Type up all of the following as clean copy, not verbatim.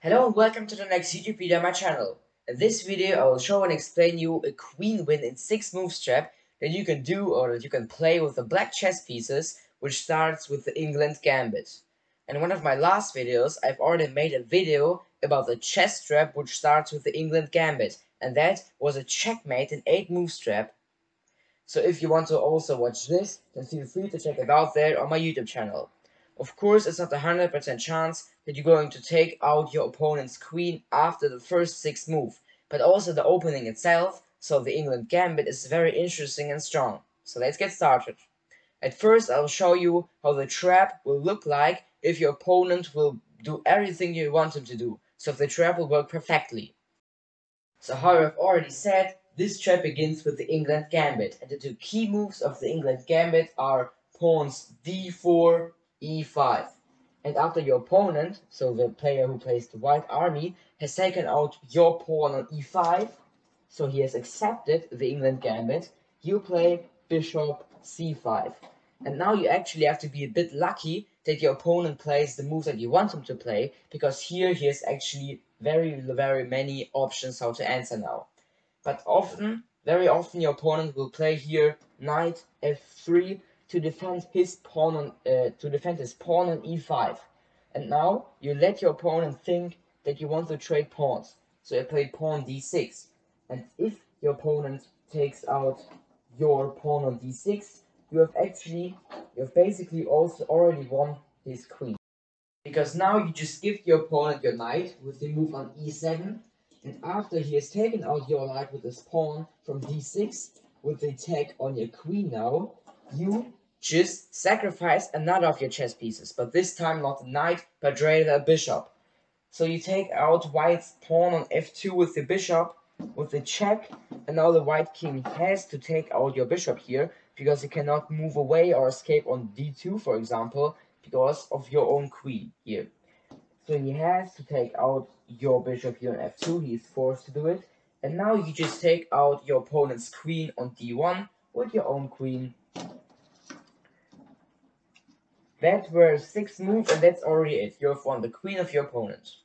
Hello and welcome to the next YouTube video on my channel. In this video I will show and explain you a queen win in 6 move strat that you can do or that you can play with the black chess pieces, which starts with the England Gambit. In one of my last videos I've already made a video about the chess trap which starts with the England Gambit, and that was a checkmate in 8 move strat. So if you want to also watch this, then feel free to check it out there on my YouTube channel. Of course, it's not a 100% chance that you're going to take out your opponent's queen after the first 6 move, but also the opening itself, so the England Gambit, is very interesting and strong. So let's get started. At first I'll show you how the trap will look like if your opponent will do everything you want him to do, so if the trap will work perfectly. So how I've already said, this trap begins with the England Gambit, and the 2 key moves of the England Gambit are pawns d4, e5. And after your opponent, so the player who plays the white army, has taken out your pawn on e5, so he has accepted the England Gambit, you play bishop c5. And now you actually have to be a bit lucky that your opponent plays the move that you want him to play, because here he has actually very many options how to answer now. But very often your opponent will play here knight f3 to defend his pawn on e5. And now you let your opponent think that you want to trade pawns. So you play pawn d6. And if your opponent takes out your pawn on d6, you have basically also already won his queen. Because now you just give your opponent your knight with the move on e7, and after he has taken out your knight with his pawn from d6 with the attack on your queen now, you just sacrifice another of your chess pieces, but this time not a knight, but rather a bishop. So you take out white's pawn on f2 with the bishop, with the check, and now the white king has to take out your bishop here, because he cannot move away or escape on d2, for example, because of your own queen here. So he has to take out your bishop here on f2, he is forced to do it, and now you just take out your opponent's queen on d1 with your own queen. That were 6 moves, and that's already it. You have won the queen of your opponent.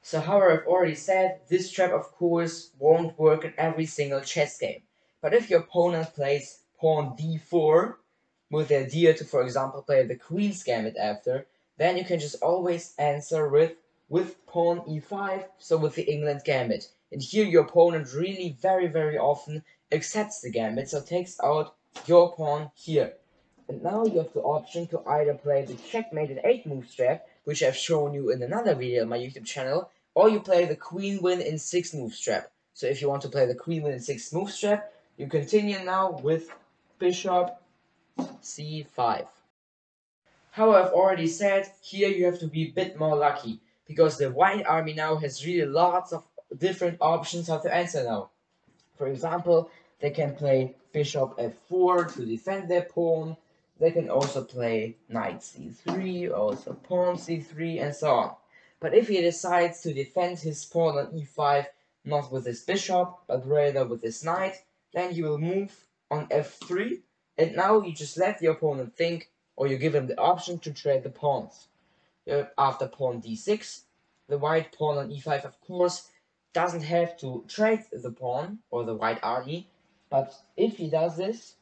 So however, I've already said, this trap of course won't work in every single chess game. But if your opponent plays pawn d4, with the idea to, for example, play the queen's gambit after, then you can just always answer with pawn e5, so with the England Gambit. And here your opponent really very often accepts the gambit, so takes out your pawn here. And now you have the option to either play the checkmate in 8 move strat, which I've shown you in another video on my YouTube channel, or you play the queen win in 6 move strat. So if you want to play the queen win in 6 move strat, you continue now with bishop c5. However, I've already said, here you have to be a bit more lucky, because the white army now has really lots of different options how to answer now. For example, they can play bishop f4 to defend their pawn, they can also play knight c3, also pawn c3, and so on. But if he decides to defend his pawn on e5, not with his bishop, but rather with his knight, then he will move on f3, and now you just let the opponent think, or you give him the option to trade the pawns. After pawn d6, the white pawn on e5, of course, doesn't have to trade the pawn, or the white army, but if he does this,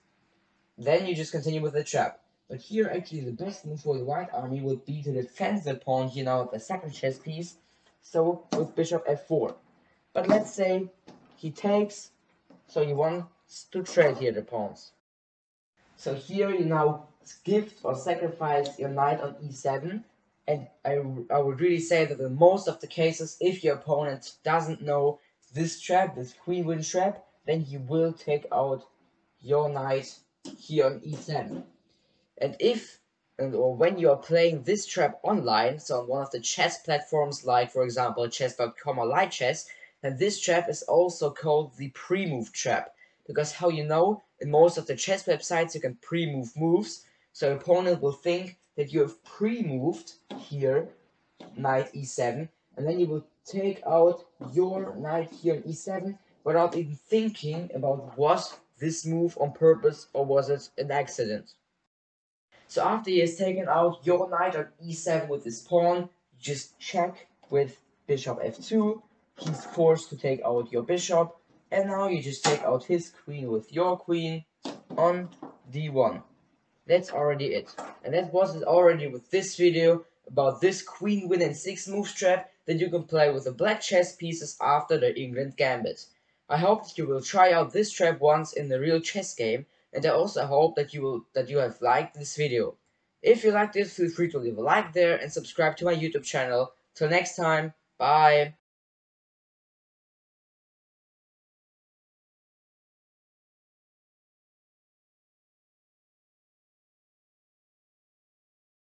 then you just continue with the trap. But here actually the best move for the white army would be to defend the pawn here now with the second chess piece, so with bishop f4. But let's say he takes, so he wants to trade here the pawns. So here you now gift or sacrifice your knight on e7, and I would really say that in most of the cases, if your opponent doesn't know this trap, this queen win trap, then he will take out your knight here on e7. And or when you are playing this trap online, so on one of the chess platforms like, for example, chess.com or light chess, then this trap is also called the pre-move trap. Because how you know, in most of the chess websites you can pre-move moves, so your opponent will think that you have pre-moved here, knight e7, and then you will take out your knight here on e7 without even thinking about was this move on purpose or was it an accident. So after he has taken out your knight on e7 with his pawn, you just check with bishop f2, he's forced to take out your bishop, and now you just take out his queen with your queen on d1. That's already it. And that was it already with this video about this queen win and 6 move trap that you can play with the black chess pieces after the England Gambit. I hope that you will try out this trap once in the real chess game, and I also hope that you have liked this video. If you liked it, feel free to leave a like there and subscribe to my YouTube channel. Till next time, bye!